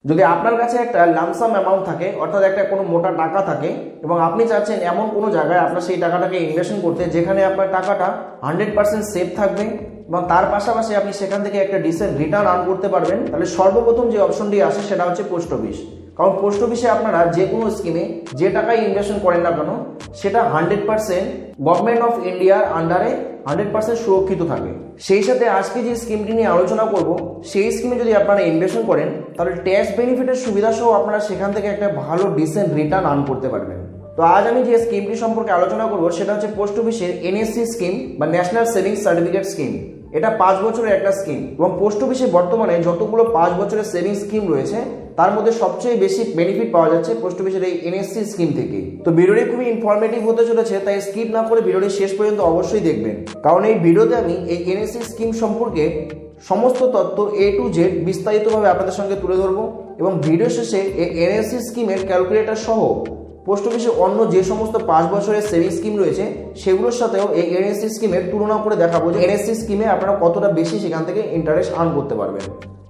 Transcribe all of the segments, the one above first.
যদি আপনার কাছে একটা লামসাম অ্যামাউন্ট থাকে, অর্থাৎ একটা কোনো মোটা টাকা থাকে এবং আপনি চাচ্ছেন এমন কোনো জায়গায় আপনার সেই টাকাটাকে ইনভেস্টমেন্ট করতে যেখানে আপনার টাকাটা 100% সেফ থাকবে এবং তার পাশাপাশি আপনি সেখান থেকে একটা ডিসেন্ট রিটার্ন আর্ন করতে পারবেন, তাহলে সর্বপ্রথম যে অপশনটি আসে সেটা হচ্ছে পোস্ট অফিস। কারণ পোস্ট অফিসে আপনারা যে কোনো স্কিমে যে টাকায় ইনভেস্টমেন্ট করেন না কেন সেটা 100% গভর্নমেন্ট অফ ইন্ডিয়ার আন্ডারে 100% সুরক্ষিত থাকে। সেই সাথে আজকে যে স্কিমটি নিয়ে আলোচনা করব সেই স্কিমে যদি আপনারা ইনভেস্টমেন্ট করেন তাহলে ট্যাক্স বেনিফিটের সুবিধা সহ আপনারা সেখান থেকে একটা ভালো ডিসেন্ট রিটার্ন আর্ন করতে পারবেন। তো আজ আমি যে স্কিমটি সম্পর্কে আলোচনা করব সেটা হচ্ছে পোস্ট অফিসের এনএসসি স্কিম বা ন্যাশনাল সেভিংস সার্টিফিকেট স্কিম। এটা 5 বছরের একটা স্কিম এবং পোস্ট অফিসে বর্তমানে যতগুলো 5 বছরের সেভিংস স্কিম রয়েছে তার মধ্যে সবচেয়ে বেশি বেনিফিট পাওয়া যাচ্ছে পোস্ট অফিসের এই এনএসসি স্কিম থেকে। তো ভিডিওটি খুবই ইনফরমেটিভ হতে চলেছে, তাই স্কিপ না করে ভিডিওটি শেষ পর্যন্ত অবশ্যই দেখবেন, কারণ এই ভিডিওতে আমি এই এনএসসি স্কিম সম্পর্কে সমস্ত তথ্য A to Z বিস্তারিতভাবে আপনাদের সঙ্গে তুলে ধরবো এবং ভিডিও শেষে এই এনএসসি স্কিমের ক্যালকুলেটর সহ পোস্ট অফিসে অন্য যে সমস্ত 5 বছরের সেভিং স্কিম রয়েছে সেগুলোর সাথেও এই এনএসসি স্কিমের তুলনা করে দেখাবো যে এনএসসি স্কিমে আপনারা কতটা বেশি সেখান থেকে ইন্টারেস্ট আর্ন করতে পারবেন।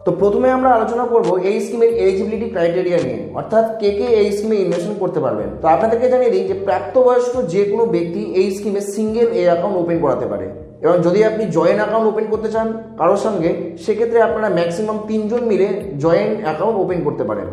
তো প্রথমে আমরা আলোচনা করব এই স্কিমের এলিজিবিলিটি ক্রাইটেরিয়া নিয়ে, অর্থাৎ কে এই স্কিমে ইনভেস্টমেন্ট করতে পারবেন। তো আপনাদেরকে জানিয়ে দিই যে প্রাপ্তবয়স্ক যে কোনো ব্যক্তি এই স্কিমে সিঙ্গেল অ্যাকাউন্ট ওপেন করাতে পারে এবং যদি আপনি জয়েন্ট অ্যাকাউন্ট ওপেন করতে চান কারোর সঙ্গে সেক্ষেত্রে আপনারা ম্যাক্সিমাম 3 জন মিলে জয়েন্ট অ্যাকাউন্ট ওপেন করতে পারেন।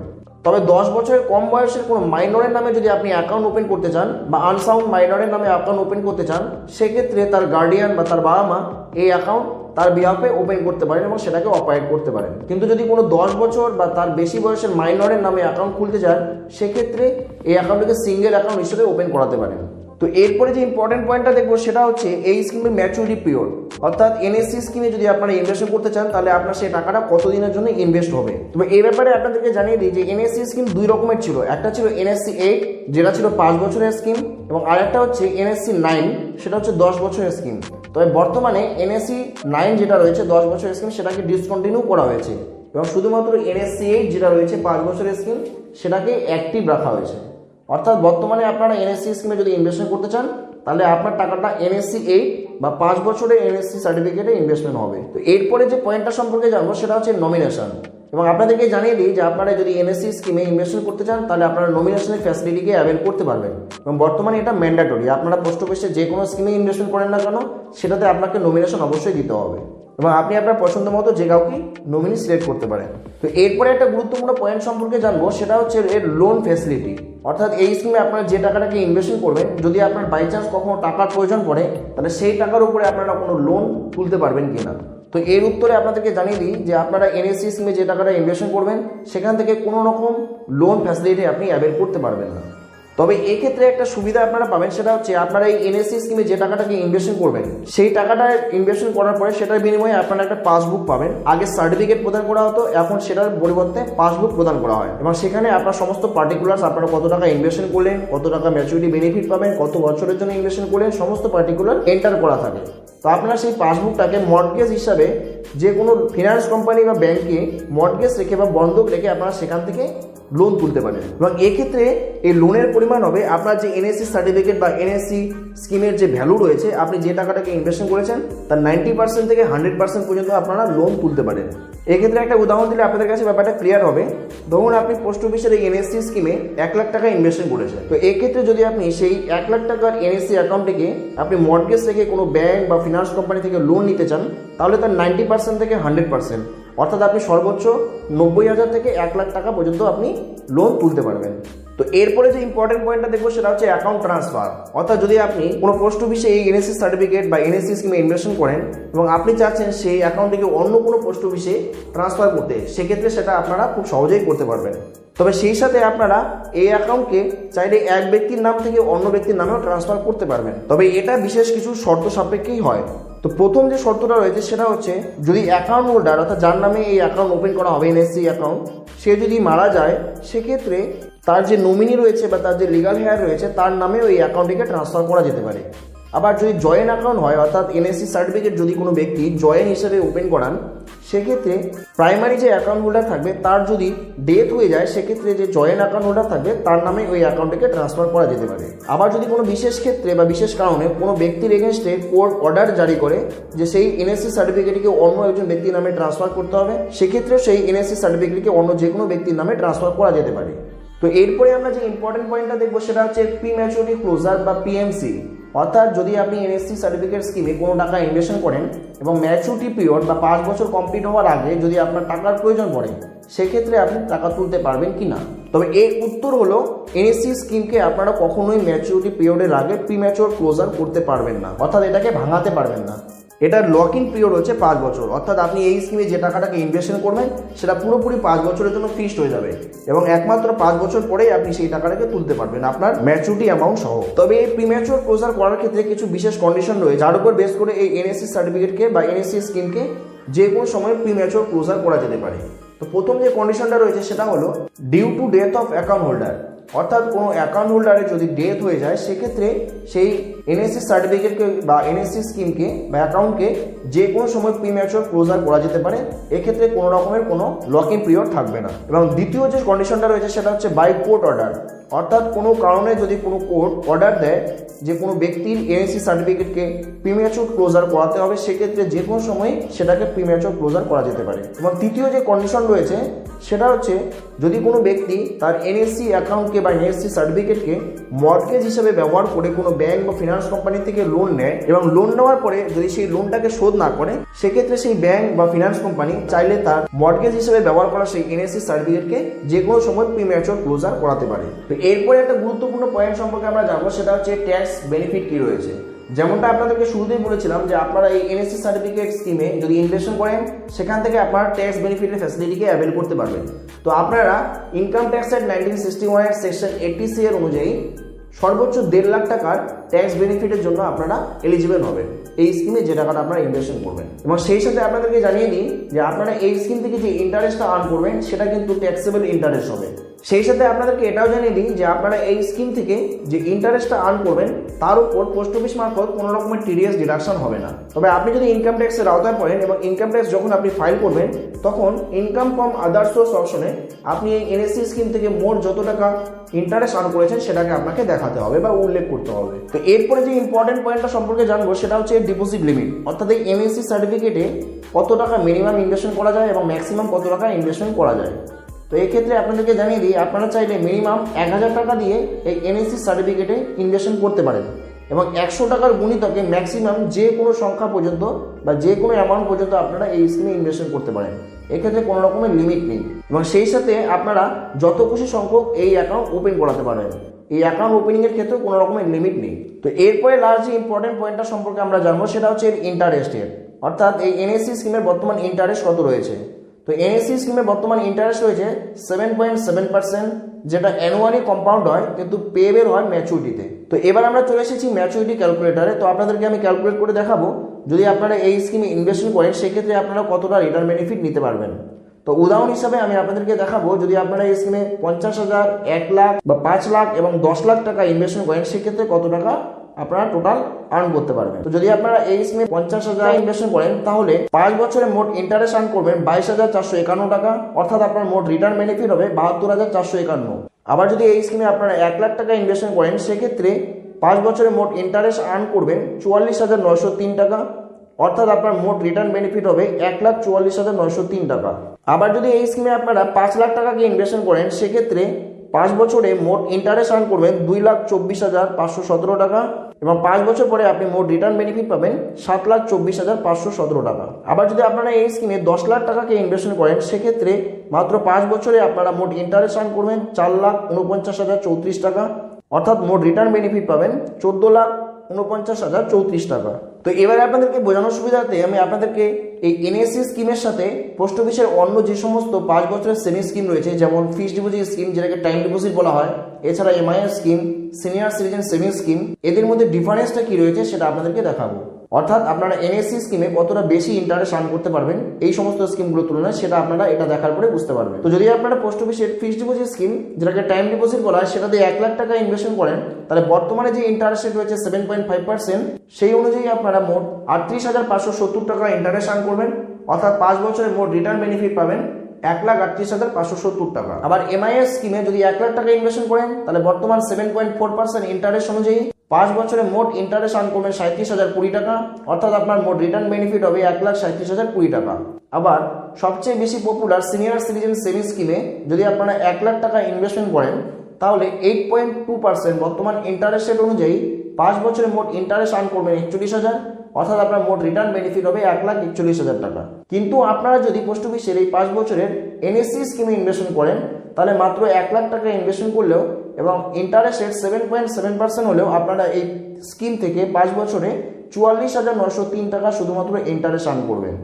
তবে 10 বছরের কম বয়সের কোনো মাইনরের নামে যদি আপনি অ্যাকাউন্ট ওপেন করতে চান বা আনসাউন্ড মাইনরের নামে অ্যাকাউন্ট ওপেন করতে চান সেক্ষেত্রে তার গার্ডিয়ান বা তার বাবা মা এই অ্যাকাউন্ট তার বিহাফে ওপেন করতে পারেন এবং সেটাকে অপারেট করতে পারেন। কিন্তু যদি কোনো 10 বছর বা তার বেশি বয়সের মাইনরের নামে অ্যাকাউন্ট খুলতে চান সেক্ষেত্রে এই অ্যাকাউন্টটিকে সিঙ্গেল অ্যাকাউন্ট হিসেবে ওপেন করাতে পারেন। তো এরপরে যে ইম্পর্টেন্ট পয়েন্টটা দেখবো সেটা হচ্ছে এই স্কিমের ম্যাচুরিটি পিরিয়ড, অর্থাৎ এনএসসি স্কিমে যদি আপনারা ইনভেস্টমেন্ট করতে চান তাহলে আপনার সেই টাকাটা কতদিনের জন্য ইনভেস্ট হবে। তবে এই ব্যাপারে আপনাদেরকে জানিয়ে দিই যে এনএসসি স্কিম 2 রকমের ছিল, একটা ছিল এনএসসি 8 যেটা ছিল 5 বছরের স্কিম এবং আরেকটা হচ্ছে এনএসসি 9 সেটা হচ্ছে 10 বছরের স্কিম। তবে বর্তমানে এনএসসি 9 যেটা রয়েছে 10 বছরের স্কিম সেটাকে ডিসকন্টিনিউ করা হয়েছে এবং শুধুমাত্র এনএসসি 8 যেটা রয়েছে 5 বছরের স্কিম সেটাকে অ্যাক্টিভ রাখা হয়েছে। অর্থাৎ বর্তমানে আপনারা এনএসসি স্কিমে যদি ইনভেস্টমেন্ট করতে চান তাহলে আপনার টাকাটা এনএসসি 8 বা 5 বছরের এনএসসি সার্টিফিকেটে ইনভেস্টমেন্ট হবে। তো এরপরে যে পয়েন্টটা সম্পর্কে জানবো সেটা হচ্ছে নমিনেশন এবং আপনাদেরকে জানিয়ে দিই যে আপনারা যদি এনএসসি স্কিমে ইনভেস্টমেন্ট করতে চান তাহলে আপনারা নমিনেশনের ফ্যাসিলিটিকে অ্যাভেল করতে পারবেন এবং বর্তমানে এটা ম্যান্ডেটরি। আপনারা পোস্ট অফিসে যে কোনো স্কিমে ইনভেস্টমেন্ট করেন না কেন সেটাতে আপনাকে নমিনেশন অবশ্যই দিতে হবে এবং আপনি আপনার পছন্দ মতো যে কাউকে নমিনি সিলেক্ট করতে পারেন। তো এরপরে একটা গুরুত্বপূর্ণ পয়েন্ট সম্পর্কে জানবো সেটা হচ্ছে এর লোন ফ্যাসিলিটি, অর্থাৎ এই স্কিমে আপনারা যে টাকাটাকে ইনভেস্টমেন্ট করবেন যদি আপনার বাই চান্স কখনো টাকার প্রয়োজন পড়ে তাহলে সেই টাকার উপরে আপনারা কোনো লোন তুলতে পারবেন কিনা। তো এর উত্তরে আপনাদেরকে জানিয়ে দিই যে আপনারা এনএসসি স্কিমে যে টাকাটা ইনভেস্টমেন্ট করবেন সেখান থেকে কোনো রকম লোন ফ্যাসিলিটি আপনি অ্যাভেল করতে পারবেন না। তবে এই ক্ষেত্রে একটা সুবিধা আপনারা পাবেন সেটা হচ্ছে আপনারা এই এনএসসি স্কিমে যে টাকাটাকে ইনভেস্টমেন্ট করবেন সেই টাকাটা ইনভেস্টমেন্ট করার পরে সেটার বিনিময়ে আপনারা একটা পাসবুক পাবেন। আগে সার্টিফিকেট প্রদান করা হতো, এখন সেটার পরিবর্তে পাসবুক প্রদান করা হয় এবং সেখানে আপনার সমস্ত পার্টিকুলার্স আপনারা কত টাকা ইনভেস্টমেন্ট করলেন, কত টাকা ম্যাচুরিটি বেনিফিট পাবেন, কত বছরের জন্য ইনভেস্টমেন্ট করলেন সমস্ত পার্টিকুলার এন্টার করা থাকে। তো আপনারা সেই পাসবুকটাকে মর্টগেজ হিসাবে যে কোনো ফিনান্স কোম্পানি বা ব্যাংকে মর্টগেজ রেখে বা বন্ধক রেখে আপনারা সেখান থেকে লোন তুলতে পারেন এবং এক্ষেত্রে এই লোনের পরিমাণ হবে আপনার যে এনএসসি সার্টিফিকেট বা এনএসসি স্কিমের যে ভ্যালু রয়েছে আপনি যে টাকাটাকে ইনভেস্টমেন্ট করেছেন তার 90% থেকে 100% পর্যন্ত আপনারা লোন তুলতে পারেন। এক্ষেত্রে একটা উদাহরণ দিলে আপনাদের কাছে ব্যাপারটা ক্লিয়ার হবে। ধরুন আপনি পোস্ট অফিসের এই এনএসসি স্কিমে 1 লাখ টাকা ইনভেস্টমেন্ট করেছেন, তো এক্ষেত্রে যদি আপনি সেই 1 লাখ টাকার এনএসসি অ্যাকাউন্টটিকে আপনি মর্টগেজ রেখে কোনো ব্যাংক বা ফিনান্স কোম্পানি থেকে লোন নিতে চান তাহলে তার 90% থেকে 100% অর্থাৎ আপনি সর্বোচ্চ 90,000 থেকে 1 লাখ টাকা পর্যন্ত আপনি লোন তুলতে পারবেন। তো এরপরে যে ইম্পর্টেন্ট পয়েন্টটা দেখবো সেটা হচ্ছে অ্যাকাউন্ট ট্রান্সফার, অর্থাৎ যদি আপনি কোনো পোস্ট অফিসে এই এনএসসি সার্টিফিকেট বা এনএসসি স্কিমে ইনভেস্টমেন্ট করেন এবং আপনি চাচ্ছেন সেই অ্যাকাউন্ট থেকে অন্য কোনো পোস্ট অফিসে ট্রান্সফার করতে, সেক্ষেত্রে সেটা আপনারা খুব সহজেই করতে পারবেন। তবে সেই সাথে আপনারা এই অ্যাকাউন্টকে চাইলে এক ব্যক্তির নাম থেকে অন্য ব্যক্তির নামেও ট্রান্সফার করতে পারবেন, তবে এটা বিশেষ কিছু শর্ত সাপেক্ষেই হয়। তো প্রথম যে শর্তটা রয়েছে সেটা হচ্ছে যদি অ্যাকাউন্ট হোল্ডার অর্থাৎ যার নামে এই অ্যাকাউন্ট ওপেন করা হবে এনএসসি অ্যাকাউন্ট সে যদি মারা যায় সেক্ষেত্রে তার যে নমিনি রয়েছে বা তার যে লিগাল হেয়ার রয়েছে তার নামে ওই অ্যাকাউন্টটিকে ট্রান্সফার করা যেতে পারে। আবার যদি জয়েন্ট অ্যাকাউন্ট হয় অর্থাৎ এনএসসি সার্টিফিকেট যদি কোনো ব্যক্তি জয়েন্ট হিসেবে ওপেন করান সেক্ষেত্রে প্রাইমারি যে অ্যাকাউন্ট হোল্ডার থাকবে তার যদি ডেথ হয়ে যায়, সেক্ষেত্রে যে জয়েন্ট অ্যাকাউন্ট হোল্ডার থাকবে তার নামে ওই অ্যাকাউন্টটিকে ট্রান্সফার করা যেতে পারে। আবার যদি কোনো বিশেষ ক্ষেত্রে বা বিশেষ কারণে কোনো ব্যক্তির এগেনস্টে কোর্ট অর্ডার জারি করে যে সেই এনএসসি সার্টিফিকেটকে অন্য একজন ব্যক্তির নামে ট্রান্সফার করতে হবে, সেক্ষেত্রে সেই এনএসসি সার্টিফিকেটকে অন্য যে কোনো ব্যক্তির নামে ট্রান্সফার করা যেতে পারে। তো এরপরে আমরা যে ইম্পর্টেন্ট পয়েন্টটা দেখবো সেটা হচ্ছে প্রিম্যাচুরিটি ক্লোজার বা পিএমসি। অর্থাৎ যদি আপনি এনএসসি সার্টিফিকেট স্কিমে কোনো টাকা ইনভেস্ট করেন এবং ম্যাচুরিটি পিরিয়ড বা 5 বছর কমপ্লিট হওয়ার আগে যদি আপনার টাকার প্রয়োজন পড়ে, সেক্ষেত্রে আপনি টাকা তুলতে পারবেন কি না। তবে এর উত্তর হলো এনএসসি স্কিমকে আপনারা কখনোই ম্যাচুরিটি পিরিয়ডের আগে প্রিম্যাচুর ক্লোজার করতে পারবেন না, অর্থাৎ এটাকে ভাঙাতে পারবেন না। এটার লক ইন পিরিয়ড হচ্ছে 5 বছর, অর্থাৎ আপনি এই স্কিমে যে টাকাটাকে ইনভেস্ট করবেন সেটা পুরোপুরি 5 বছরের জন্য ফিক্সড হয়ে যাবে এবং একমাত্র 5 বছর পরেই আপনি সেই টাকাটাকে তুলতে পারবেন আপনার ম্যাচুরিটি অ্যামাউন্ট সহ। তবে এই প্রিম্যাচুর ক্লোজার করার ক্ষেত্রে কিছু বিশেষ কন্ডিশন রয়েছে, যার উপর বেস করে এই এনএসসি সার্টিফিকেটকে বা এনএসসি স্কিমকে যে কোনো সময় প্রিম্যাচুর ক্লোজার করা যেতে পারে। তো প্রথম যে কন্ডিশনটা রয়েছে সেটা হলো due to death of account holder. অর্থাৎ কোনো অ্যাকাউন্ট হোল্ডারের যদি ডেথ হয়ে যায়, সেক্ষেত্রে সেই এনএসসি সার্টিফিকেটকে বা এনএসসি স্কিমকে বা অ্যাকাউন্টকে যে কোনো সময় প্রিম্যাচুর ক্লোজার করা যেতে পারে। এক্ষেত্রে কোনো রকমের কোনো লক ইন পিরিয়ড থাকবে না। এবং দ্বিতীয় যে কন্ডিশনটা রয়েছে সেটা হচ্ছে বাই কোর্ট অর্ডার। অর্থাৎ কোনো কারণে যদি কোনো কোর্ট অর্ডার দেয় যে কোনো ব্যক্তির এনএসসি সার্টিফিকেটকে প্রিম্যাচুর ক্লোজার করাতে হবে, সেক্ষেত্রে যে কোনো সময় সেটাকে প্রিম্যাচুর ক্লোজার করা যেতে পারে। এবং তৃতীয় যে কন্ডিশন রয়েছে সেটা হচ্ছে যদি কোনো ব্যক্তি তার এনএসসি অ্যাকাউন্টকে বা এনএসসি সার্টিফিকেটকে মর্টগেজ হিসেবে ব্যবহার করে কোনো ব্যাংক বা ফিনান্স কোম্পানি থেকে লোন নেয় এবং লোন নেওয়ার পরে যদি সেই লোনটাকে শোধ না করে, সেক্ষেত্রে সেই ব্যাংক বা ফিনান্স কোম্পানি চাইলে তার মর্টগেজ হিসেবে ব্যবহার করা সেই এনএসসি সার্টিফিকেটকে যে কোনো সময় প্রিম্যাচুর ক্লোজার করাতে পারে। তো এরপরে একটা গুরুত্বপূর্ণ পয়েন্ট সম্পর্কে আমরা জানবো, সেটা হচ্ছে ট্যাক্স বেনিফিট কি রয়েছে। যেমনটা আপনাদেরকে শুরুতেই বলেছিলাম যে আপনারা এই এনএসসি সার্টিফিকেট স্কিমে যদি ইনভেস্ট করেন, সেখান থেকে আপনারা ট্যাক্স বেনিফিটের ফ্যাসিলিটিকে অ্যাভেল করতে পারবেন। তো আপনারা ইনকাম ট্যাক্স অ্যাক্ট 1961 এর সেকশন 80C এর অনুযায়ী সর্বোচ্চ 1.5 লাখ টাকার ট্যাক্স বেনিফিটের জন্য আপনারা এলিজিবল হবেন এই স্কিমে যে টাকাটা আপনারা ইনভেস্ট করবেন। এবং সেই সাথে আপনাদেরকে জানিয়ে দিই যে আপনারা এই স্কিম থেকে যে ইন্টারেস্টটা আর্ন করবেন সেটা কিন্তু ট্যাক্সেবল ইন্টারেস্ট হবে। সেই সাথে আপনাদেরকে এটাও জানিয়ে দিই যে আপনারা এই স্কিম থেকে যে ইন্টারেস্টটা আর্ন করবেন তার উপর পোস্ট অফিস মারফত কোনো রকমের টিডিএস ডিডাকশন হবে না। তবে আপনি যদি ইনকাম ট্যাক্সের আওতায় পড়েন এবং ইনকাম ট্যাক্স যখন আপনি ফাইল করবেন, তখন ইনকাম ফ্রম আদার সোর্স অপশনে আপনি এই এনএসসি স্কিম থেকে মোট যত টাকা ইন্টারেস্ট আর্ন করেছেন সেটাকে আপনাকে দেখাতে হবে বা উল্লেখ করতে হবে। তো এরপরে যে ইম্পর্টেন্ট পয়েন্টটা সম্পর্কে জানবো সেটা হচ্ছে ডিপোজিট লিমিট। অর্থাৎ এই এনএসসি সার্টিফিকেটে কত টাকা মিনিমাম ইনভেস্টমেন্ট করা যায় এবং ম্যাক্সিমাম কত টাকা ইনভেস্টমেন্ট করা যায়। তো এই ক্ষেত্রে আপনাদেরকে জানিয়ে দিই, আপনারা চাইলে মিনিমাম 1000 টাকা দিয়ে এই এনএসসি সার্টিফিকেটে ইনভেস্টমেন্ট করতে পারেন এবং 100 টাকার গুণিতকে ম্যাক্সিমাম যে কোনো সংখ্যা পর্যন্ত বা যে কোনো অ্যামাউন্ট পর্যন্ত আপনারা এই স্কিমে ইনভেস্টমেন্ট করতে পারেন। এক্ষেত্রে কোনো রকমের লিমিট নেই এবং সেই সাথে আপনারা যত খুশি সংখ্যক এই অ্যাকাউন্ট ওপেন করাতে পারেন। এই অ্যাকাউন্ট ওপেনিংয়ের ক্ষেত্রে কোনো রকমের লিমিট নেই। তো এরপরে লাস্ট যে ইম্পর্টেন্ট পয়েন্টটা সম্পর্কে আমরা জানবো সেটা হচ্ছে এর ইন্টারেস্টের। অর্থাৎ এই এনএসসি স্কিমের বর্তমান ইন্টারেস্ট কত রয়েছে। তো এনএসসি স্কিমে বর্তমান ইন্টারেস্ট রয়েছে 7.7%, যেটা অ্যানুয়ালি কম্পাউন্ড হয় কিন্তু পেবেল হয় ম্যাচুরিটিতে। তো এবার আমরা চলে এসেছি ম্যাচুরিটি ক্যালকুলেটারে। তো আপনাদেরকে আমি ক্যালকুলেট করে দেখাবো যদি আপনারা এই স্কিমে ইনভেস্টমেন্ট করেন সেক্ষেত্রে আপনারা কতটা রিটার্ন বেনিফিট নিতে পারবেন। তো উদাহরণ হিসাবে আমি আপনাদেরকে দেখাবো যদি আপনারা এই স্কিমে 50,000, 1 লাখ বা 5 লাখ এবং 10 লাখ টাকা ইনভেস্টমেন্ট করেন, সেক্ষেত্রে কত টাকা আপনারা টোটাল আর্ন করতে পারবেন। তো যদি আপনারা এই স্কিমে 50,000 ইনভেস্টমেন্ট করেন, তাহলে 5 বছরে মোট ইন্টারেস্ট আর্ন করবেন 22,451 টাকা। অর্থাৎ আপনার মোট রিটার্ন বেনিফিট হবে 72,451। আবার যদি এই স্কিমে আপনারা 1 লাখ টাকা ইনভেস্টমেন্ট করেন, সেক্ষেত্রে 5 বছরে মোট ইন্টারেস্ট আর্ন করবেন 44,903 টাকা। অর্থাৎ আপনার মোট রিটার্ন বেনিফিট হবে 1,44,903 টাকা। আবার যদি এই স্কিমে আপনারা 5 লাখ টাকাকে ইনভেস্টমেন্ট করেন, সেক্ষেত্রে 5 বছরে মোট ইন্টারেস্ট আর্ন করবেন 2,24,517 টাকা এবং 5 বছর পরে আপনি মোট রিটার্ন বেনিফিট পাবেন 7,24,517 টাকা। আবার যদি আপনারা এই স্কিমে 10 লাখ টাকাকে ইনভেস্টমেন্ট করেন, সেক্ষেত্রে মাত্র 5 বছরে আপনারা মোট ইন্টারেস্ট আর্ন করবেন 4,49,034 টাকা। অর্থাৎ মোট রিটার্ন বেনিফিট পাবেন 14,49,034 টাকা। তো এবারে আপনাদেরকে বোঝানোর সুবিধাতে আমি আপনাদেরকে এই এনএসসি স্কিমের সাথে পোস্ট অফিসের অন্য যে সমস্ত 5 বছরের সেভিং স্কিম রয়েছে, যেমন ফিক্সড ডিপোজিট স্কিম যেটাকে টাইম ডিপোজিট বলা হয়, এছাড়া MIS scheme, senior citizen saving scheme, এদের মধ্যে ডিফারেন্সটা কি রয়েছে সেটা আপনাদেরকে দেখাবো। অর্থাৎ আপনারা এনএসসি স্কিমে কতটা বেশি ইন্টারেস্ট আর্ন করতে পারবেন এই সমস্ত স্কিমগুলোর তুলনায়, সেটা আপনারা এটা দেখার পরে বুঝতে পারবেন। তো যদি আপনারা পোস্ট অফিসের ফিক্সড ডিপোজিট স্কিম যেটাকে টাইম ডিপোজিট বলা হয় সেটাতে 1 লাখ টাকা ইনভেস্টমেন্ট করেন, তাহলে বর্তমানে যে ইন্টারেস্ট রেট রয়েছে 7.5%, সেই অনুযায়ী আপনারা মোট 38,570 টাকা ইন্টারেস্ট আর্ন করবেন অর্থাৎ 5 বছরে মোট রিটার্ন বেনিফিট পাবেন 1,38,570 টাকা। আবার এমআইএস স্কিমে যদি 1 লাখ টাকা ইনভেস্ট করেন তাহলে বর্তমান 7.4% ইন্টারেস্ট অনুযায়ী 5 বছরে মোট ইন্টারেস্ট আর্ন করবেন 37,020 টাকা, অর্থাৎ আপনার মোট রিটার্ন বেনিফিট হবে 1,37,020 টাকা। আবার সবচেয়ে বেশি পপুলার সিনিয়র সিটিজেন সেভিংস স্কিমে যদি আপনারা 1 লাখ টাকা ইনভেস্টমেন্ট করেন তাহলে 8.2% বর্তমান ইন্টারেস্ট রেট অনুযায়ী 5 বছরে মোট ইন্টারেস্ট আর্ন করবেন 41,000, অর্থাৎ আপনার মোট রিটার্ন বেনিফিট হবে 1,41,000 টাকা। কিন্তু আপনারা যদি পোস্ট অফিসের এই 5 বছরের এনএসসি স্কিমে ইনভেস্টমেন্ট করেন তাহলে মাত্র 1 লাখ টাকা ইনভেস্টমেন্ট করলেও এবং ইন্টারেস্ট রেট 7.7% হলেও আপনারা এই স্কিম থেকে 5 বছরে 44,903 টাকা শুধুমাত্র ইন্টারেস্ট আর্ন করবেন,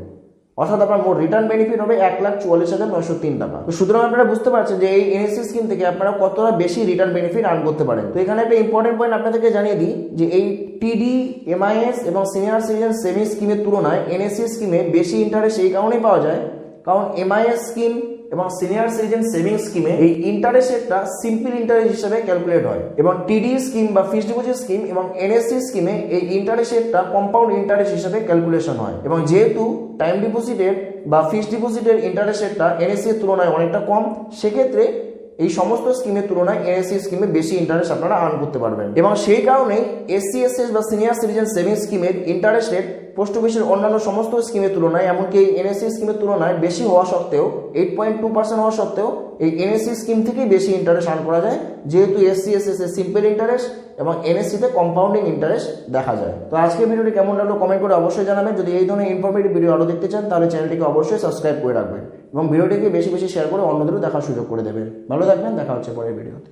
অর্থাৎ আপনার মোট রিটার্ন বেনিফিট হবে 1,44,903 টাকা। তো সুতরাং আপনারা বুঝতে পারছেন যে এই এনএসসি স্কিম থেকে আপনারা কতটা বেশি রিটার্ন বেনিফিট আর্ন করতে পারেন। তো এখানে একটা ইম্পর্টেন্ট পয়েন্ট আপনাদেরকে জানিয়ে দিই যে এই টিডি, এমআইএস এবং সিনিয়র সিটিজেন সেভিংস স্কিমের তুলনায় এনএসসি স্কিমে বেশি ইন্টারেস্ট এই কারণেই পাওয়া যায় কারণ এমআইএস স্কিম এবং সিনিয়র সিটিজেন সেভিংস স্কিমে এই ইন্টারেস্ট রেটটা সিম্পল ইন্টারেস্ট হিসেবে ক্যালকুলেট হয় এবং টিডি স্কিম বা ফিক্সড ডিপোজিট স্কিম এবং এনএসসি স্কিমে এই ইন্টারেস্ট রেটটা কম্পাউন্ড ইন্টারেস্ট হিসেবে ক্যালকুলেশন হয় এবং যেহেতু টাইম ডিপোজিটের বা ফিক্সড ডিপোজিটের ইন্টারেস্ট রেটটা এনএসসি এর তুলনায় অনেকটা কম, সেক্ষেত্রে এই সমস্ত স্কিমের তুলনায় এনএসসি স্কিমে বেশি ইন্টারেস্ট আপনারা আর্ন করতে পারবেন এবং সেই কারণেই এসসি/এসএস বা সিনিয়র সিটিজেন সেভিংস স্কিমের ইন্টারেস্ট রেট পোস্ট অফিসের অন্যান্য সমস্ত স্কিমের তুলনায় এমনকি এনএসসি স্কিমের তুলনায় বেশি হওয়া সত্ত্বেও 8.2% হওয়া সত্ত্বেও এই এনএসসি স্কিম থেকেই বেশি ইন্টারেস্ট আর্ন করা যায়, যেহেতু এসসি/এসএস এর সিম্পল ইন্টারেস্ট এবং এনএসসিতে কম্পাউন্ডিং ইন্টারেস্ট দেখা যায়। তো আজকের ভিডিওটি কেমন লাগলো কমেন্ট করে অবশ্যই জানাবেন। যদি এই ধরনের ইনফরমেটিভ ভিডিও আরও দেখতে চান তাহলে চ্যানেলটিকে অবশ্যই সাবস্ক্রাইব করে রাখবেন এবং ভিডিওটিকে বেশি বেশি শেয়ার করে অন্যদেরও দেখার সুযোগ করে দেবেন। ভালো থাকবেন, দেখা হচ্ছে পরের ভিডিওতে।